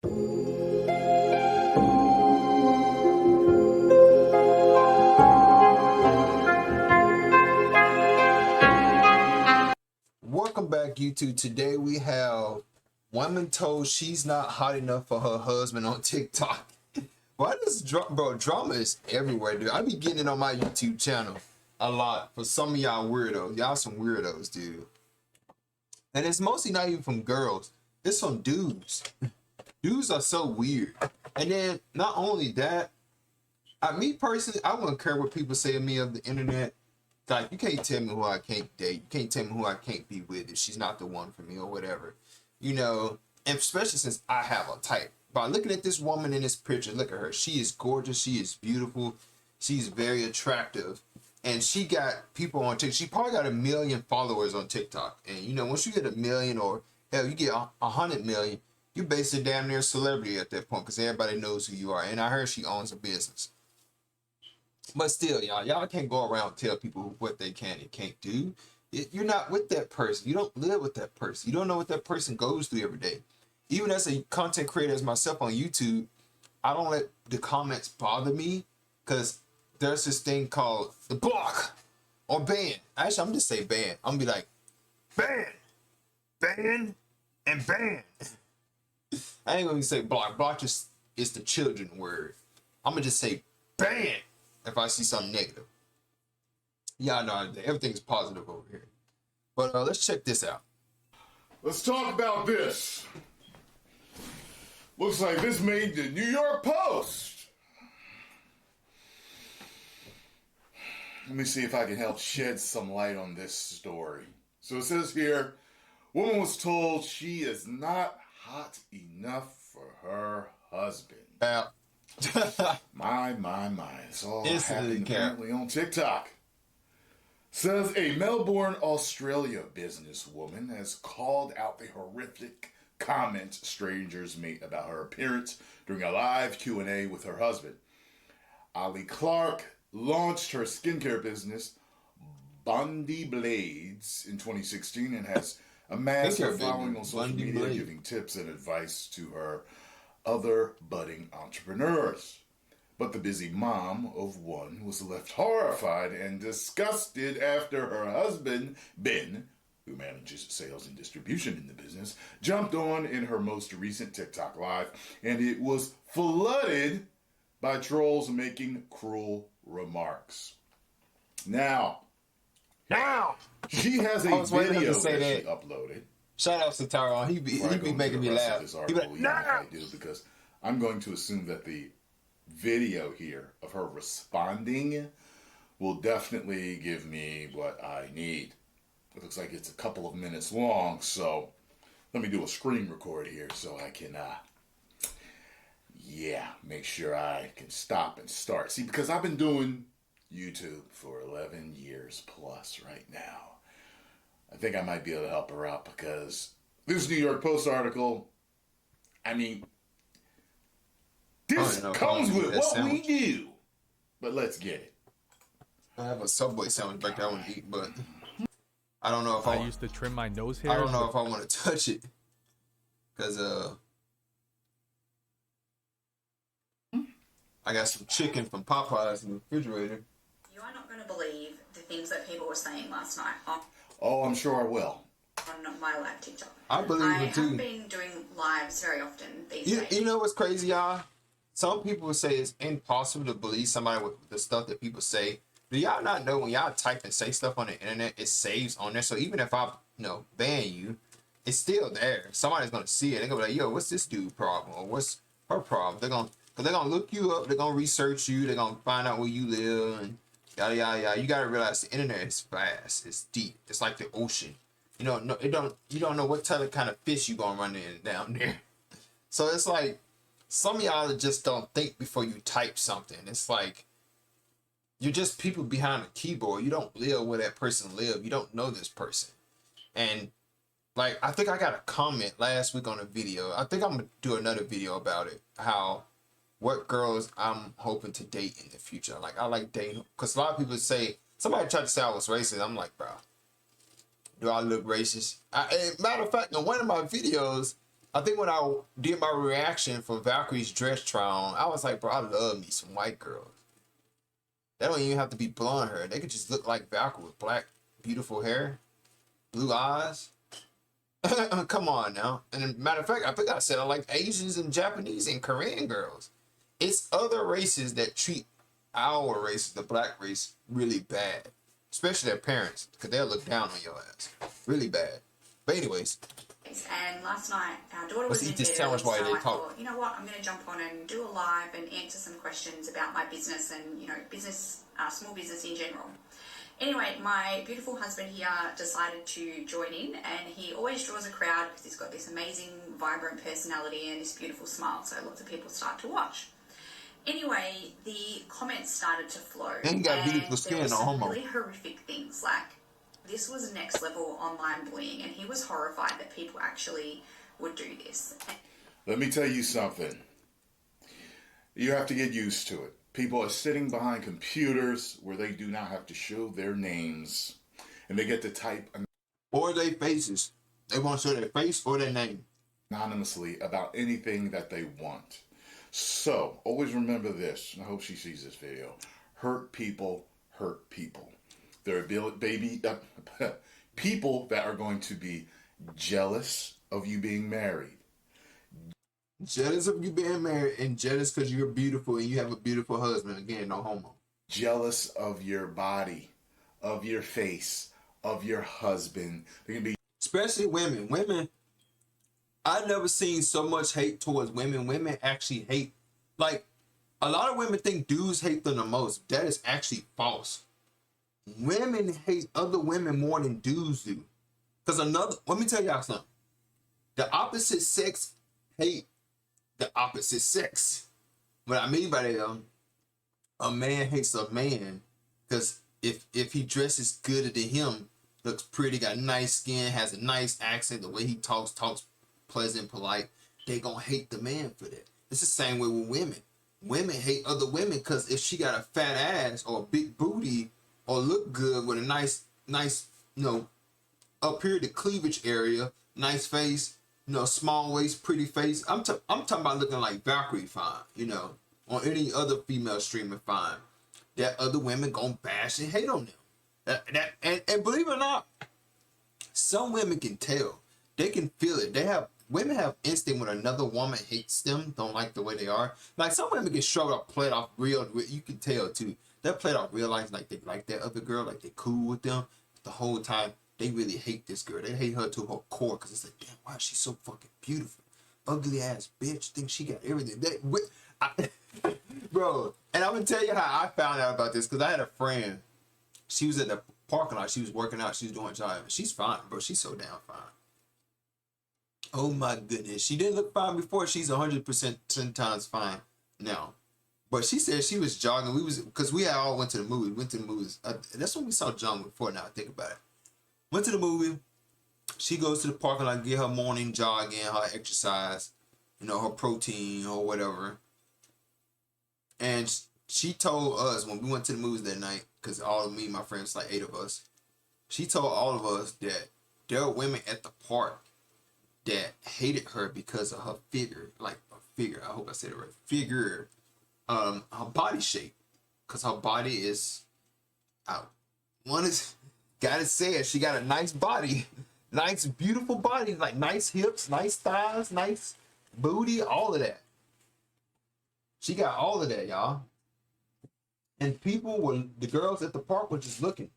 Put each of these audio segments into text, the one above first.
Welcome back, YouTube. Today we have woman told she's not hot enough for her husband on TikTok. Why does drama is everywhere, dude? I be getting it on my YouTube channel a lot. For some of y'all weirdos, y'all some weirdos, dude. And it's mostly not even from girls. It's from dudes. Dudes are so weird. And then not only that, me personally, I wouldn't care what people say of me of the internet. Like, you can't tell me who I can't date. You can't tell me who I can't be with if she's not the one for me or whatever. You know, and especially since I have a type. By looking at this woman in this picture, look at her. She is gorgeous. She is beautiful. She's very attractive. And she got people on TikTok. She probably got 1 million followers on TikTok. And, you know, once you get 1 million or, hell, you get 100 million, you're basically damn near a celebrity at that point because everybody knows who you are. And I heard she owns a business. But still, y'all can't go around and tell people what they can and can't do. You're not with that person. You don't live with that person. You don't know what that person goes through every day. Even as a content creator as myself on YouTube, I don't let the comments bother me because there's this thing called the block or ban. Actually, I'm just say ban. I'm gonna be like, ban, ban, and ban. I ain't gonna say block. Block just is the children word. I'm gonna just say ban if I see something negative. Y'all know everything's positive over here. But let's check this out. Let's talk about this. Looks like this made the New York Post. Let me see if I can help shed some light on this story. So it says here, woman was told she is not hot enough for her husband. My. It's all happening apparently on TikTok. Says a Melbourne, Australia businesswoman has called out the horrific comments strangers made about her appearance during a live Q&A with her husband. Ali Clark launched her skincare business, Bondi Blades, in 2016 and has amassed a following on social media, giving tips and advice to her other budding entrepreneurs. But the busy mom of one was left horrified and disgusted after her husband, Ben, who manages sales and distribution in the business, jumped on in her most recent TikTok live, and it was flooded by trolls making cruel remarks. Now, she has a video that she uploaded. Shout out to Tyrone. He be making me laugh. This article, I do, because I'm going to assume that the video here of her responding will definitely give me what I need. It looks like it's a couple of minutes long, so let me do a screen record here so I can, make sure I can stop and start. See, because I've been doing YouTube for 11 years plus right now. I think I might be able to help her out because this New York Post article, I mean, this comes with what we do. But let's get it. I have a Subway sandwich back there I want to eat, but I don't know if I used to trim my nose hair. I don't know if I want to touch it because I got some chicken from Popeyes in the refrigerator. You are not going to believe the things that people were saying last night Oh, I'm sure I will. on my live TikTok. I believe it too. I haven't been doing lives very often these days. You know what's crazy, y'all? Some people say it's impossible to believe somebody with the stuff that people say. Do y'all not know when y'all type and say stuff on the internet, it saves on there? So even if I, ban you, it's still there. Somebody's gonna see it. They're gonna be like, yo, what's this dude problem? Or what's her problem? They're gonna look you up, they're gonna research you, they're gonna find out where you live and yada yada yada. You gotta realize the internet is vast, it's deep, it's like the ocean. You don't know what kind of fish you gonna run in down there. So it's like some of y'all just don't think before you type something. It's like you're just people behind a keyboard. You don't live where that person live. You don't know this person. And like, I think I got a comment last week on a video. I think I'm gonna do another video about it. What girls I'm hoping to date in the future. Like, I like dating, because a lot of people say, somebody tried to say I was racist. I'm like, bro, do I look racist? Matter of fact, in one of my videos, I think when I did my reaction for Valkyrie's dress try on, I was like, bro, I love me some white girls. They don't even have to be blonde hair. They could just look like Valkyrie with black, beautiful hair, blue eyes. Come on now. And as a matter of fact, I think I said I like Asians and Japanese and Korean girls. It's other races that treat our race, the black race, really bad. Especially their parents, because they'll look down on your ass. Really bad. But anyways. And last night, our daughter Let's was eat in this bed sandwich early, while so they I talk. thought, you know what, I'm going to jump on and do a live and answer some questions about my business and, business, small business in general. Anyway, my beautiful husband here decided to join in, and he always draws a crowd because he's got this amazing, vibrant personality and this beautiful smile, so lots of people start to watch. Anyway, the comments started to flow, And he got beautiful there skin, were no some homo. really horrific things, like this was next level online bullying, and he was horrified that people actually would do this. Let me tell you something. You have to get used to it. People are sitting behind computers where they do not have to show their names, and they get to type Or their faces. They want to show their face or their name. anonymously about anything that they want. So, always remember this. I hope she sees this video. Hurt people hurt people. There are people that are going to be jealous of you being married. Jealous of you being married and jealous because you're beautiful and you have a beautiful husband. Again, no homo. Jealous of your body, of your face, of your husband. They can be Especially women. Women, I've never seen so much hate towards women. Women actually hate. Like, a lot of women think dudes hate them the most. That is actually false. Women hate other women more than dudes do. Because let me tell y'all something. The opposite sex hate the opposite sex. What I mean by that, a man hates a man because if he dresses gooder than him, looks pretty, got nice skin, has a nice accent, the way he talks pleasant, polite, they gonna hate the man for that. It's the same way with women. Women hate other women because if she got a fat ass or a big booty or look good with a nice, up here the cleavage area, nice face, small waist, pretty face. I'm talking about looking like Valkyrie fine, or any other female streamer fine. That other women gonna bash and hate on them. And believe it or not, some women can tell. They can feel it. Women have instinct when another woman hates them, don't like the way they are. Like some women can struggle up, play it off real. You can tell too. They play it off real life, like they like that other girl, like they cool with them. The whole time they really hate this girl. They hate her to her core because it's like, damn, why is she so fucking beautiful? Ugly ass bitch. Think she got everything. Bro, and I'm gonna tell you how I found out about this because I had a friend. She was at the parking lot. She was working out. She was doing job. She's fine, bro. She's so damn fine. Oh my goodness. She didn't look fine before. She's 100% 10 times fine now. But she said she was jogging. Because we all went to the movie. Went to the movies. That's when we saw John before now. I think about it. Went to the movie. She goes to the parking lot, get her morning jogging, her exercise, her protein or whatever. And she told us when we went to the movies that night, because all of me and my friends, like 8 of us, she told all of us that there were women at the park that hated her because of her figure, I hope I said it right, figure, her body shape, because her body is out. Gotta say it, she got a nice body, nice beautiful body, like nice hips, nice thighs, nice booty, all of that. She got all of that, y'all. And the girls at the park were just looking.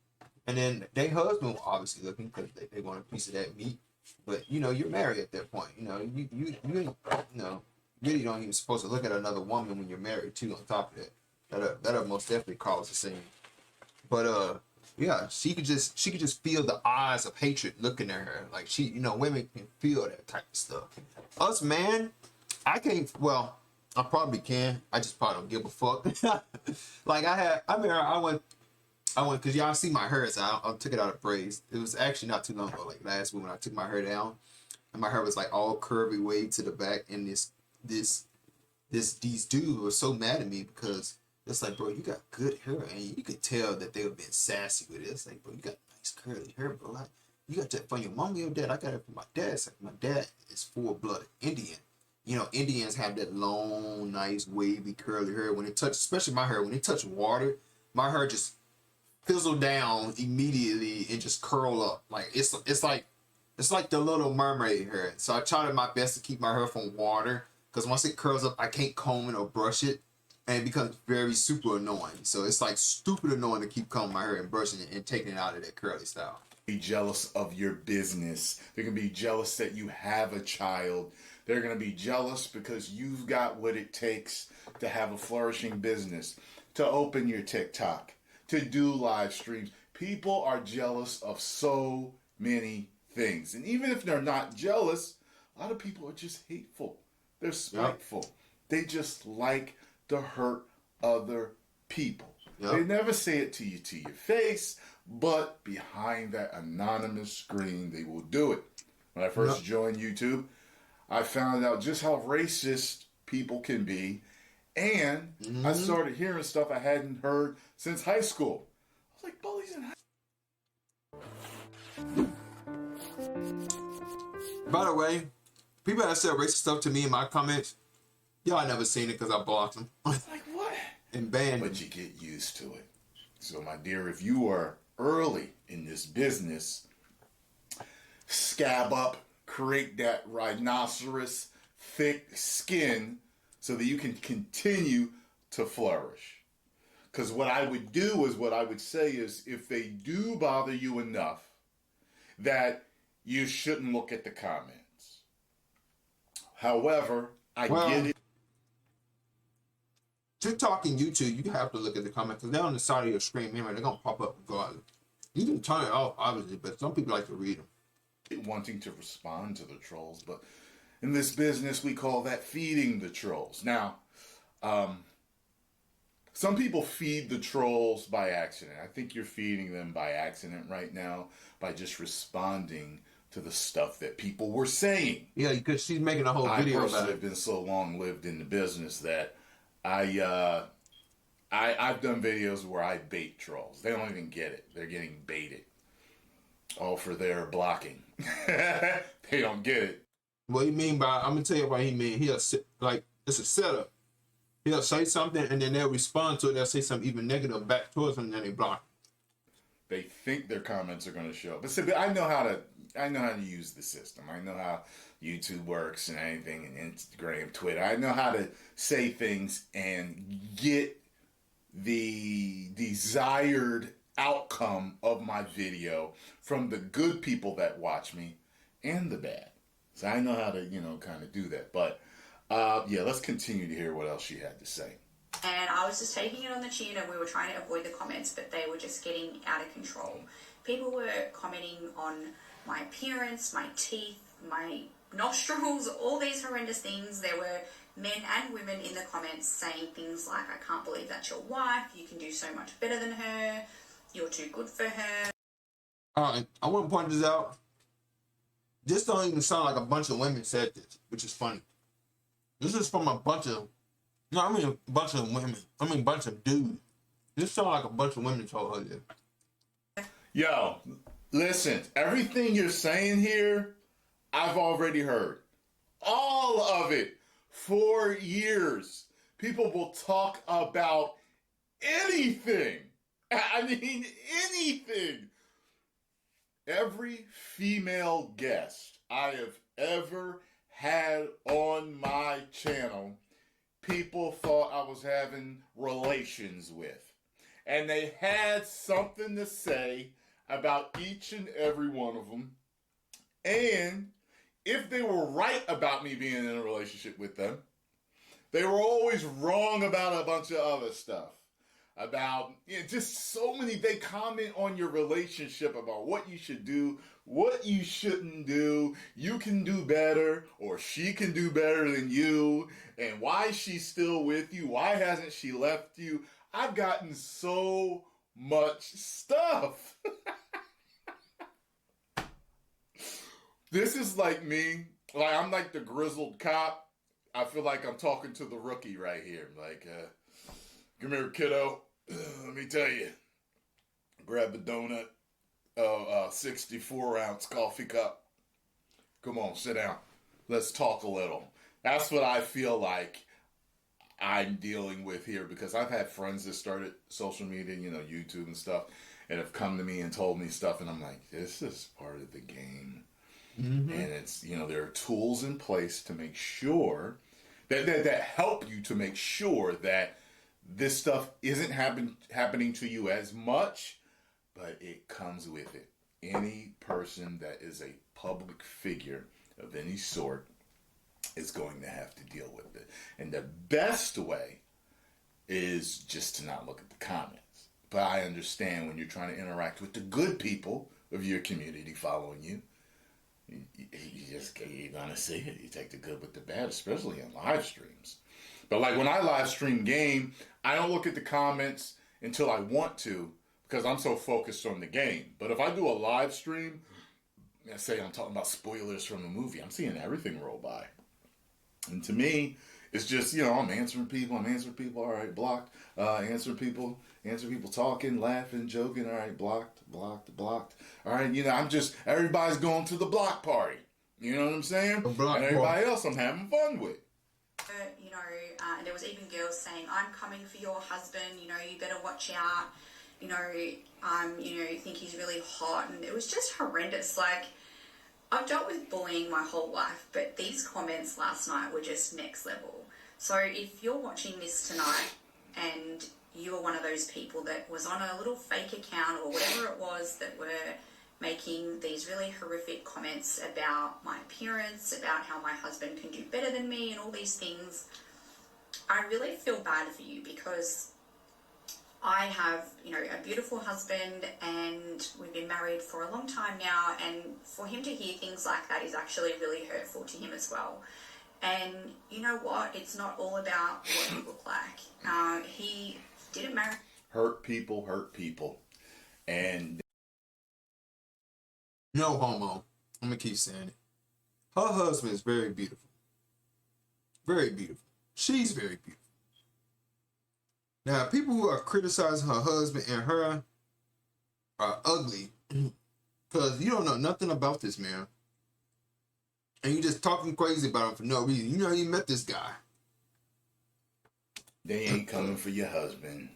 And then their husband were obviously looking because they want a piece of that meat. But, you're married at that point. You really don't even supposed to look at another woman when you're married, too, on top of that. That'll most definitely cause a scene. But, yeah, she could just feel the eyes of hatred looking at her. Like, women can feel that type of stuff. Us, man, I can't, well, I probably can. I just probably don't give a fuck. Like I went, because y'all see my hair, so I took it out of braids. It was actually not too long ago, like last week when I took my hair down, and my hair was like all curvy way to the back, and these dudes were so mad at me because it's like, bro, you got good hair, and you could tell that they were being sassy with it. It's like, bro, you got nice curly hair, bro. Like, you got that from your mom or your dad? I got it from my dad. It's like, my dad is full-blooded Indian. You know, Indians have that long, nice, wavy, curly hair. When it touch, especially my hair, when it touch water, my hair just fizzle down immediately and just curl up. Like it's like the Little Mermaid hair. So I try my best to keep my hair from water, because once it curls up, I can't comb it or brush it, and it becomes very super annoying. So it's like stupid annoying to keep combing my hair and brushing it and taking it out of that curly style. Be jealous of your business. They're gonna be jealous that you have a child. They're gonna be jealous because you've got what it takes to have a flourishing business, to open your TikTok, to do live streams. People are jealous of so many things. And even if they're not jealous, a lot of people are just hateful. They're spiteful. Yep. They just like to hurt other people. Yep. They never say it to you to your face, but behind that anonymous screen, they will do it. When I first joined YouTube, I found out just how racist people can be, and I started hearing stuff I hadn't heard since high school. I was like, bullies in high school. By the way, people that said racist stuff to me in my comments, y'all never seen it because I blocked them. Like what? And banned them. But you get used to it. So my dear, if you are early in this business, scab up, create that rhinoceros thick skin so that you can continue to flourish. Because what I would do is, what I would say is, if they do bother you enough, that you shouldn't look at the comments. However, I get it. TikTok and YouTube, you have to look at the comments because they're on the side of your screen. Anyway, they're going to pop up regardless. You can turn it off, obviously, but some people like to read them. Wanting to respond to the trolls, but in this business, we call that feeding the trolls. Now, some people feed the trolls by accident. I think you're feeding them by accident right now by just responding to the stuff that people were saying. Yeah, because she's making a whole video about it. I personally have been so long lived in the business that I've done videos where I bait trolls. They don't even get it. They're getting baited. All for their blocking. They don't get it. What he mean by, I'm going to tell you what he mean. He'll, like, it's a setup. He'll say something, and then they'll respond to it. They'll say something even negative back towards him, and then they block. They think their comments are going to show up. But see, I know how to use the system. I know how YouTube works and anything, and Instagram, Twitter. I know how to say things and get the desired outcome of my video from the good people that watch me and the bad. So I know how to, kind of do that. But let's continue to hear what else she had to say. And I was just taking it on the chin, and we were trying to avoid the comments, but they were just getting out of control. People were commenting on my appearance, my teeth, my nostrils, all these horrendous things. There were men and women in the comments saying things like, I can't believe that's your wife, you can do so much better than her, you're too good for her. I want to point this out. This don't even sound like a bunch of women said this, which is funny. This is from a bunch of dudes. This sound like a bunch of women told her this. Yo, listen, everything you're saying here, I've already heard. All of it. For years. People will talk about anything. I mean, anything. Every female guest I have ever had on my channel, people thought I was having relations with. And they had something to say about each and every one of them. And if they were right about me being in a relationship with them, they were always wrong about a bunch of other stuff. About, just so many, they comment on your relationship about what you should do, what you shouldn't do, you can do better, or she can do better than you, and why she's still with you, why hasn't she left you. I've gotten so much stuff. This is like me, like I'm like the grizzled cop. I feel like I'm talking to the rookie right here. Like, come here, kiddo. Let me tell you. Grab the donut. a 64-ounce coffee cup. Come on, sit down. Let's talk a little. That's what I feel like I'm dealing with here, because I've had friends that started social media, YouTube and stuff, and have come to me and told me stuff, and I'm like, this is part of the game. Mm-hmm. And it's, there are tools in place to make sure that help you to make sure that this stuff isn't happening to you as much, but it comes with it. Any person that is a public figure of any sort is going to have to deal with it. And the best way is just to not look at the comments. But I understand when you're trying to interact with the good people of your community following you, you're going to see it. You take the good with the bad, especially in live streams. But like when I live stream game, I don't look at the comments until I want to, because I'm so focused on the game. But if I do a live stream, let's say I'm talking about spoilers from a movie, I'm seeing everything roll by. And to me, it's just, I'm answering people, all right, blocked, answering people talking, laughing, joking, all right, blocked. All right, everybody's going to the block party. You know what I'm saying? And everybody else I'm having fun with. There was even girls saying, I'm coming for your husband, you better watch out, think he's really hot. And it was just horrendous. Like, I've dealt with bullying my whole life, but these comments last night were just next level. So if you're watching this tonight and you were one of those people that was on a little fake account or whatever it was that were making these really horrific comments about my appearance, about how my husband can do better than me and all these things, I really feel bad for you, because I have, a beautiful husband and we've been married for a long time now, and for him to hear things like that is actually really hurtful to him as well. And you know what? It's not all about what you look like. He didn't marry... Hurt people. And... No homo. I'm going to keep saying it. Her husband is very beautiful. Very beautiful. She's very beautiful. Now, people who are criticizing her husband and her are ugly, because you don't know nothing about this man. And you just talking crazy about him for no reason. You know, you met this guy. They ain't coming for your husband.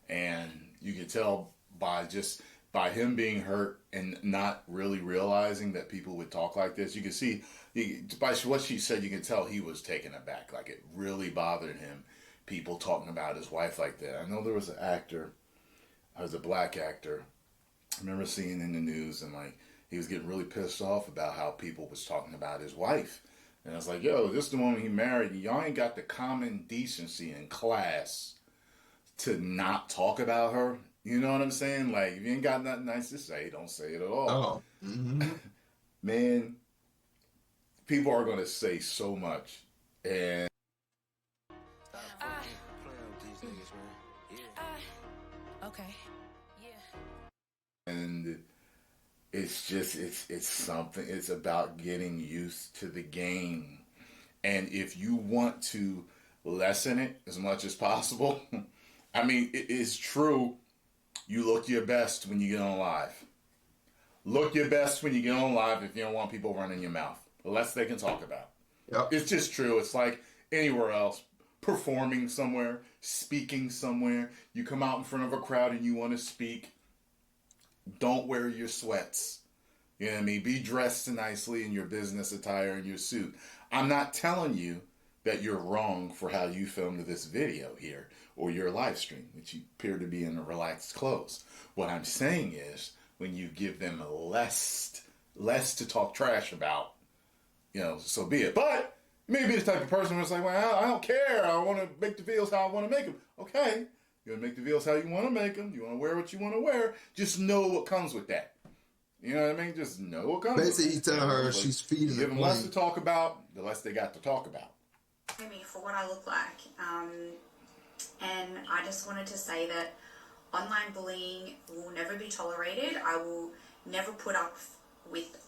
And you can tell by him being hurt and not really realizing that people would talk like this. You can see, by what she said, you can tell he was taken aback. Like, it really bothered him, people talking about his wife like that. I know there was an actor, a black actor, I remember seeing in the news, and like, he was getting really pissed off about how people was talking about his wife. And I was like, yo, this is the woman he married. Y'all ain't got the common decency and class to not talk about her. You know what I'm saying? Like, if you ain't got nothing nice to say, don't say it at all. Oh. Mm-hmm. Man, people are going to say so much. And okay. Yeah. And it's just, it's something, it's about getting used to the game. And if you want to lessen it as much as possible, I mean, it is true. You look your best when you get on live. Look your best when you get on live if you don't want people running your mouth. The less they can talk about. Yep. It's just true. It's like anywhere else. Performing somewhere, speaking somewhere. You come out in front of a crowd and you want to speak. Don't wear your sweats. You know what I mean? Be dressed nicely in your business attire and your suit. I'm not telling you that you're wrong for how you filmed this video here or your live stream, which you appear to be in relaxed clothes. What I'm saying is, when you give them less to talk trash about, so be it. But maybe the type of person who's like, well, I don't care. I want to make the videos how I want to make them. Okay. You want to make the videos how you want to make them. You want to wear what you want to wear. Just know what comes with that. You know what I mean? Just know what comes with that. Basically, he's telling her she's feeding the Give them less to talk about, the less they got to talk about. Me for what I look like. And I just wanted to say that online bullying will never be tolerated. I will never put up with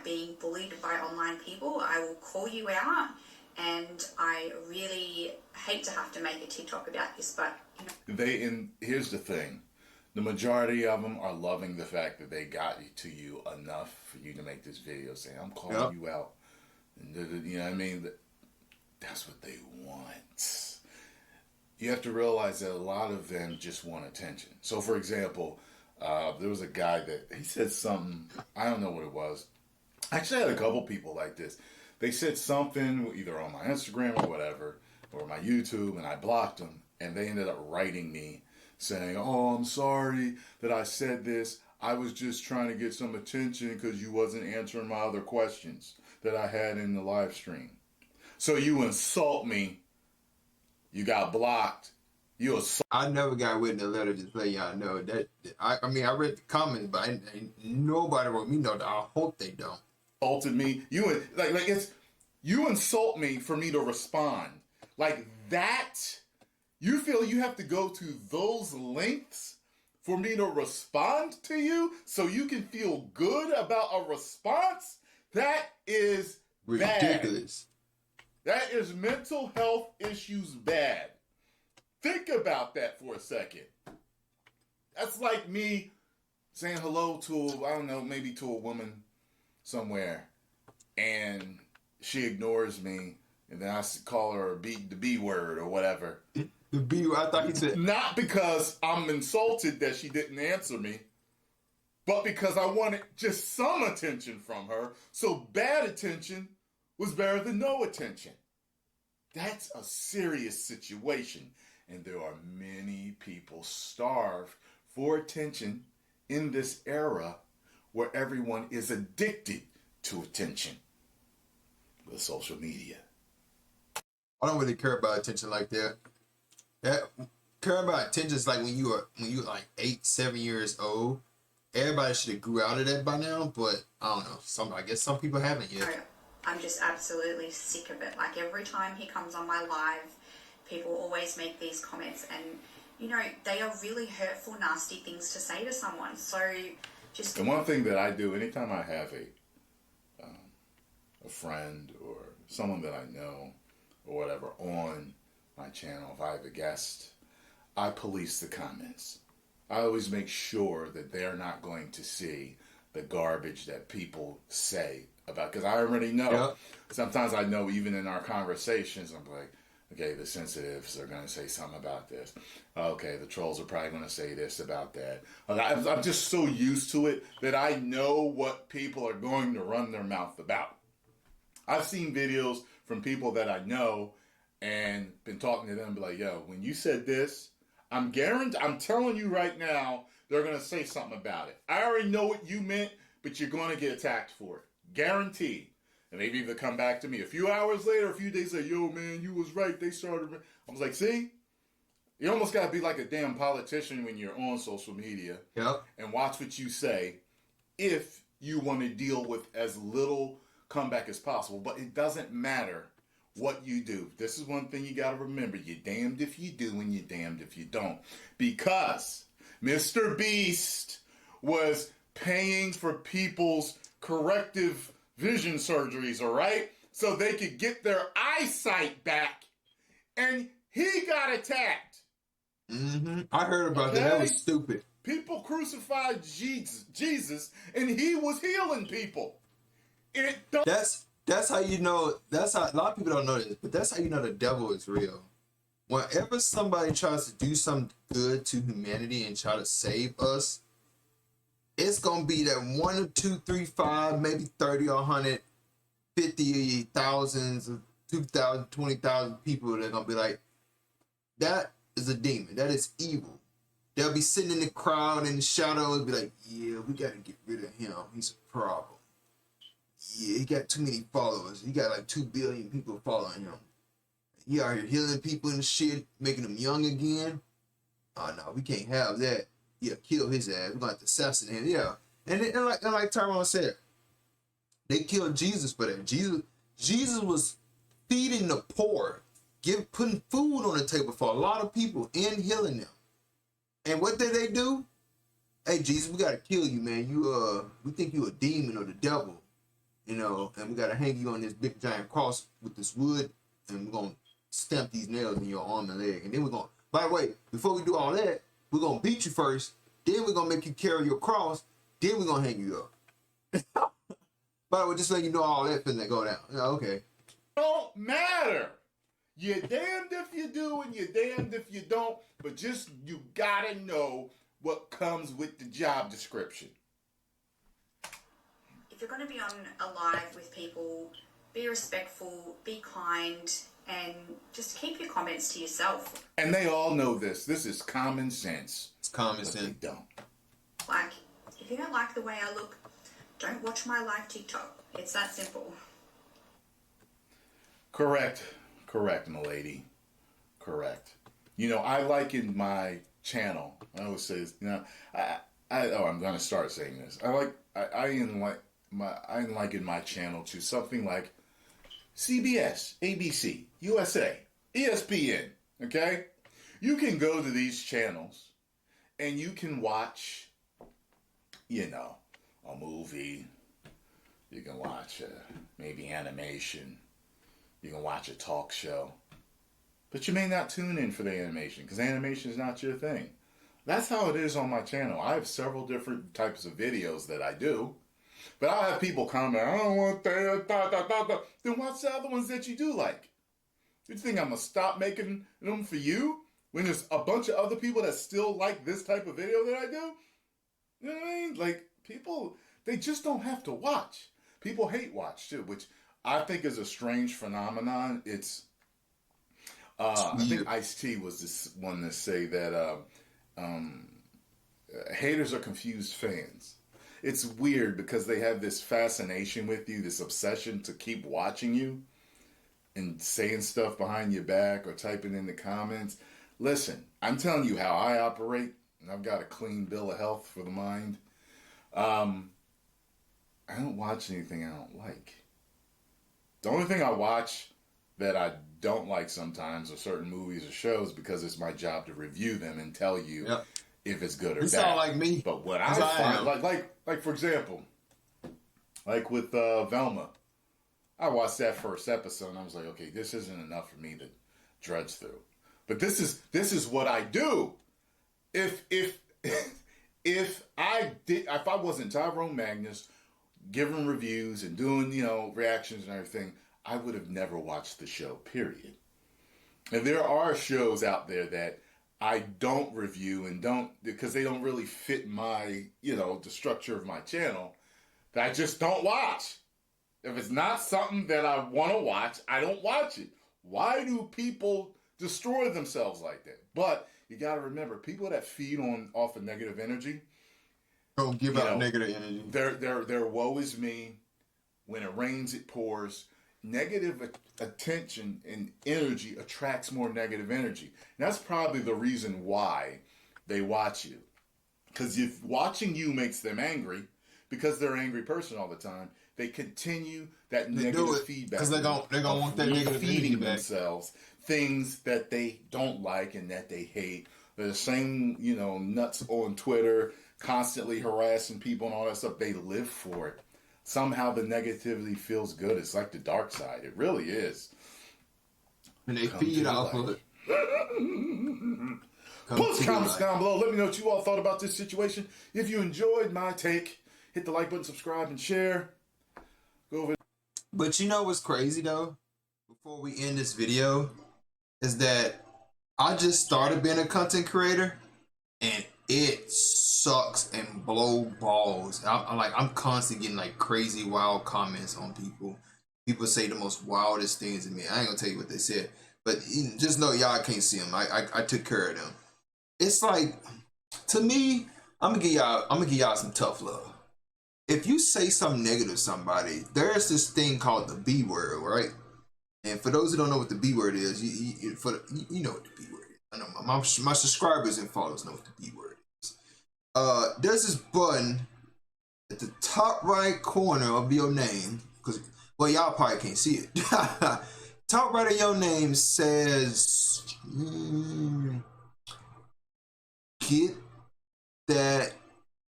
being bullied by online people. I will call you out, and I really hate to have to make a TikTok about this, but And here's the thing. The majority of them are loving the fact that they got to you enough for you to make this video saying, I'm calling you out. And you know what I mean? That's what they want. You have to realize that a lot of them just want attention. So, for example, there was a guy that he said something, I don't know what it was. Actually, I had a couple people like this. They said something either on my Instagram or whatever, or my YouTube, and I blocked them. And they ended up writing me saying, oh, I'm sorry that I said this. I was just trying to get some attention because you wasn't answering my other questions that I had in the live stream. So you insult me. You got blocked. You assault. I never got written a letter just letting y'all know that. I mean, I read the comments, but nobody wrote me know that. I hope they don't. Insulted me. You like it's you insult me for me to respond. Like that. You feel you have to go to those lengths for me to respond to you so you can feel good about a response? That is ridiculous. Bad. That is mental health issues bad. Think about that for a second. That's like me saying hello to, I don't know, maybe to a woman somewhere, and she ignores me, and then I call her the B word or whatever. The B word, I thought he said. Not because I'm insulted that she didn't answer me, but because I wanted just some attention from her. So bad attention was better than no attention. That's a serious situation. And there are many people starved for attention in this era where everyone is addicted to attention with social media. I don't really care about attention like that. Care about attention is like when you were like 8, 7 years old. Everybody should have grew out of that by now, but I don't know. I guess some people haven't yet. I'm just absolutely sick of it. Like every time he comes on my live, people always make these comments, and you know they are really hurtful, nasty things to say to someone. So just the one thing that I do anytime I have a friend or someone that I know or whatever on my channel, if I have a guest, I police the comments. I always make sure that they're not going to see the garbage that people say about, because I already know. Yep. Sometimes I know even in our conversations, I'm like, okay, the sensitives are going to say something about this. Okay, the trolls are probably going to say this about that. I'm just so used to it that I know what people are going to run their mouth about. I've seen videos from people that I know and been talking to them and be like, yo, when you said this, I'm telling you right now, they're going to say something about it. I already know what you meant, but you're going to get attacked for it. Guaranteed. And they've either come back to me a few hours later, a few days later, yo, man, you was right. They started. I was like, see? You almost got to be like a damn politician when you're on social media. Yep. And watch what you say if you want to deal with as little comeback as possible. But it doesn't matter what you do. This is one thing you got to remember. You're damned if you do and you're damned if you don't. Because Mr. Beast was paying for people's corrective vision surgeries, all right? So they could get their eyesight back. And he got attacked. Mm-hmm. I heard about that. That was stupid. People crucified Jesus, and he was healing people. That's how you know. That's how a lot of people don't know this, but that's how you know the devil is real. Whenever somebody tries to do something good to humanity and try to save us, it's gonna be that 1 or 2, 3, 5, maybe 30 or 100, 50 thousands, 2,000, 20,000 people that are gonna be like, that is a demon. That is evil. They'll be sitting in the crowd in the shadows and be like, yeah, we gotta get rid of him. He's a problem. Yeah, he got too many followers. He got like 2 billion people following him. He out here healing people and shit, making them young again. Oh no, we can't have that. Yeah, kill his ass. We're gonna have to assassinate him. Yeah. And like Tyrone said, they killed Jesus for that. Jesus was feeding the poor, putting food on the table for a lot of people and healing them. And what did they do? Hey Jesus, we gotta kill you, man. We think you a demon or the devil. You know, and we gotta hang you on this big giant cross with this wood, and we're gonna stamp these nails in your arm and leg. And then we're gonna, by the way, before we do all that, we're gonna beat you first, Then we're gonna make you carry your cross. Then we're gonna hang you up. But we're just letting you know all that finna go down. Yeah, okay. Don't matter. You're damned if you do and you're damned if you don't. But just you gotta know what comes with the job description. If you're going to be on a live with people, be respectful, be kind, and just keep your comments to yourself. And they all know this. This is common sense. It's common But sense. they don't. Like, if you don't like the way I look, don't watch my live TikTok. It's that simple. Correct, milady. Correct. You know, I liken my channel. I always say this. You know, I'm gonna start saying this. I liken my channel to something like CBS, ABC, USA, ESPN. Okay, you can go to these channels and you can watch, you know, a movie. You can watch maybe animation. You can watch a talk show. But you may not tune in for the animation because animation is not your thing. That's how it is on my channel. I have several different types of videos that I do. But I'll have people comment, I don't want that, Then watch the other ones that you do like. You think I'm going to stop making them for you when there's a bunch of other people that still like this type of video that I do? You know what I mean? Like, people, they just don't have to watch. People hate watch, too, which I think is a strange phenomenon. It's, I think Ice-T was this one to say that haters are confused fans. It's weird because they have this fascination with you, this obsession to keep watching you and saying stuff behind your back or typing in the comments. Listen, I'm telling you how I operate, and I've got a clean bill of health for the mind. I don't watch anything I don't like. The only thing I watch that I don't like sometimes are certain movies or shows because it's my job to review them and tell you if it's good or bad. You sound like me. But what I find, like for example, like with Velma, I watched that first episode and I was like, okay, this isn't enough for me to drudge through. But this is what I do. If I wasn't Tyrone Magnus giving reviews and doing, you know, reactions and everything, I would have never watched the show, period. And there are shows out there that I don't review and don't, because they don't really fit my, you know, the structure of my channel, that I just don't watch. If it's not something that I want to watch, I don't watch it. Why do people destroy themselves like that? But you got to remember, people that feed off of negative energy, don't give out negative energy. Their woe is me. When it rains, it pours. Negative attention and energy attracts more negative energy. And that's probably the reason why they watch you. Because if watching you makes them angry, because they're an angry person all the time, they continue that negative feedback. Because they're gonna want that negative feeding feedback. themselves things that they don't like and that they hate. They're the same, you know, nuts on Twitter, constantly harassing people and all that stuff. They live for it. Somehow the negativity feels good. It's like the dark side. It really is. And they feed off of it. Post comments down below. Let me know what you all thought about this situation. If you enjoyed my take, hit the like button, subscribe, and share. Go over. But you know what's crazy though? Before we end this video, is that I just started being a content creator, and it sucks and blow balls. I'm constantly getting like crazy wild comments on people. People say the most wildest things to me. I ain't gonna tell you what they said, but just know y'all can't see them. I took care of them. It's like, to me, I'm gonna give y'all some tough love. If you say something negative to somebody, there's this thing called the B word, right? And for those who don't know what the B word is, you know what the B word is. I know my subscribers and followers know what the B word is. There's this button at the top right corner of your name, because, well, y'all probably can't see it. Top right of your name says, get that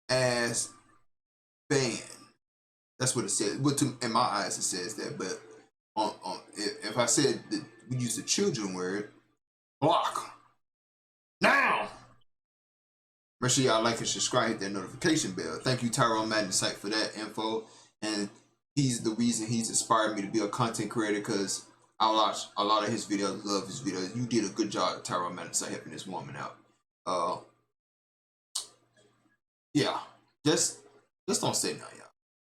ass banned. That's what it says. Well, in my eyes, it says that, but if I said that we use the children word, block now, Make sure y'all like and subscribe, hit that notification bell. Thank you, Tyrone Madden Site, for that info. And he's the reason he's inspired me to be a content creator, because I watch a lot of his videos, love his videos. You did a good job, Tyrone Madden Site, helping this woman out. Yeah, just don't say nothing,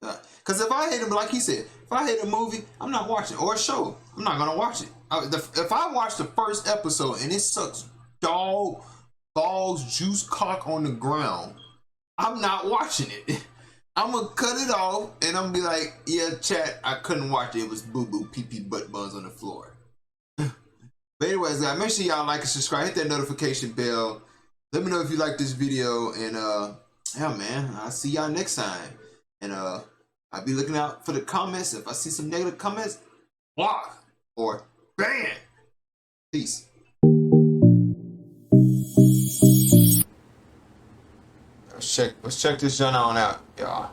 y'all. Because if I hate him, like he said, if I hate a movie, I'm not watching, or a show, I'm not gonna watch it. If I watch the first episode and it sucks dog balls juice cock on the ground, I'm not watching it. I'm gonna cut it off and I'm gonna be like, yeah, chat, I couldn't watch it. It was boo boo pee pee butt buzz on the floor. But anyways, guys, make sure y'all like and subscribe, hit that notification bell. Let me know if you like this video, and yeah, man, I'll see y'all next time. And I'll be looking out for the comments. If I see some negative comments, block or ban. Peace. Let's check this joint on out, y'all.